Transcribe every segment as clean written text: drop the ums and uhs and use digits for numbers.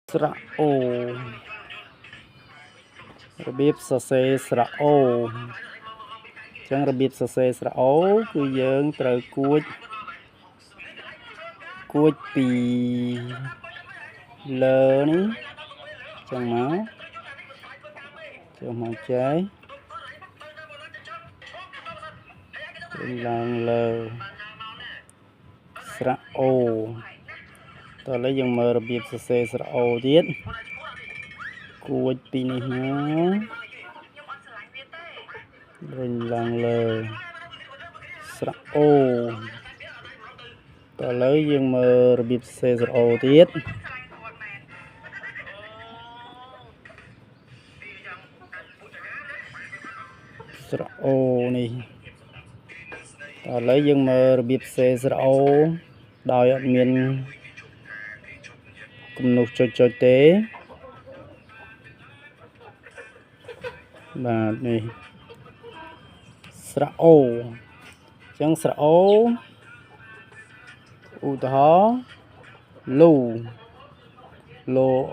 ស្រៈអូរបៀបសរសេរស្រៈអូអញ្ចឹងរបៀបសរសេរស្រៈអូគឺយើងត្រូវគួចពីលើនេះចឹងមកចុះមកចែកឡើងលើស្រៈអូតោះឥឡូវយើងមើលរបៀបសរសេរស្រៈអូទៀតគួចពីនេះមករុញឡើងលើស្រៈអូតោះឥឡូវយើងមើលរបៀបសរសេរស្រៈអូទៀតស្រៈអូនេះតោះឥឡូវយើងមើលរបៀបសរសេរស្រៈអូដោយអត់មានគំនុះចុចទេបាទនេះស្រៈអូអញ្ចឹងស្រៈអូឧទាហរណ៍លូ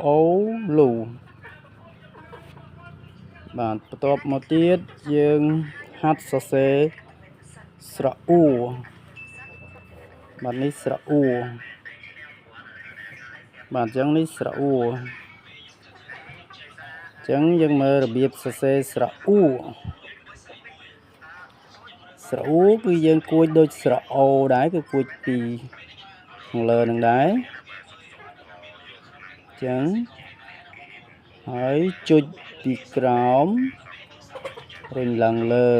អូលូបាទបន្ទាប់មកទៀតយើងហាត់សរសេរស្រៈអ៊ូបាទនេះស្រៈអ៊ូបាទអញ្ចឹងនេះស្រៈអ៊ូអញ្ចឹងយើងមើលរបៀបសរសេរស្រៈអ៊ូស្រៈអ៊ូគឺយើងគួចដូចស្រៈអូដែរគឺគួចពីខាងលើនឹងដែរអញ្ចឹងហើយចុចពីក្រោមរុញឡើងលើ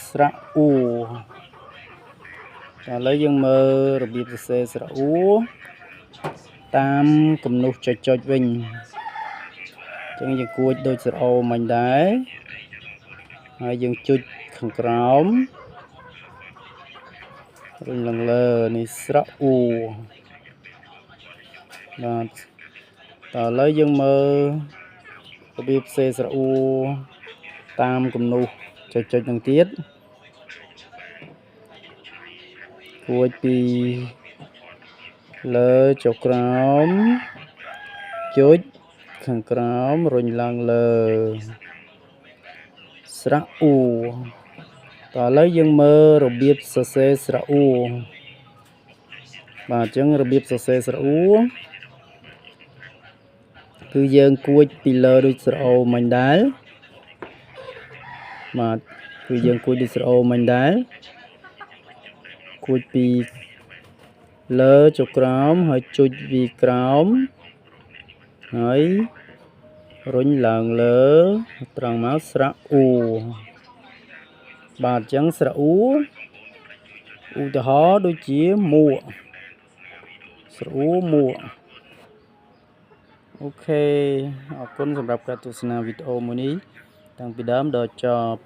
ស្រៈអ៊ូឥឡូវយើងមើលរបៀបសរសេរស្រៈអ៊ូតាមគំនុះចុចវិញអញ្ចឹងយើងគួចដូចស្រៈអូមិញដែរហើយយើងចុចខាងក្រោមរុញឡើងលើនេះស្រៈអ៊ូបាទតើឥឡូវយើងមើលរបៀបសរសេរស្រៈអ៊ូតាមគំនុះចុចនឹងទៀតគួចពីលើចុះក្រោមចុចខាងក្រោមរុញឡើងលើស្រៈអ៊ូតោះឥឡូវយើងមើលរបៀបសរសេរស្រៈអ៊ូបាទអញ្ចឹងរបៀបសរសេរស្រៈអ៊ូគឺយើងគួចពីលើដូចស្រៈអូមិញដែរបាទគឺយើងគួចដូចស្រៈអូមិញដែរគួចពីលើចុះក្រោមហើយចុចពីក្រោមហើយរុញឡើងលើត្រង់មកស្រៈអ៊ូបាទអញ្ចឹងស្រៈអ៊ូឧទាហរណ៍ដូចជាមួកស្រៈអ៊ូមួកអូខេអរគុណសម្រាប់ការទស្សនាវីដេអូមួយនេះតាំងពីដើមដល់ចប់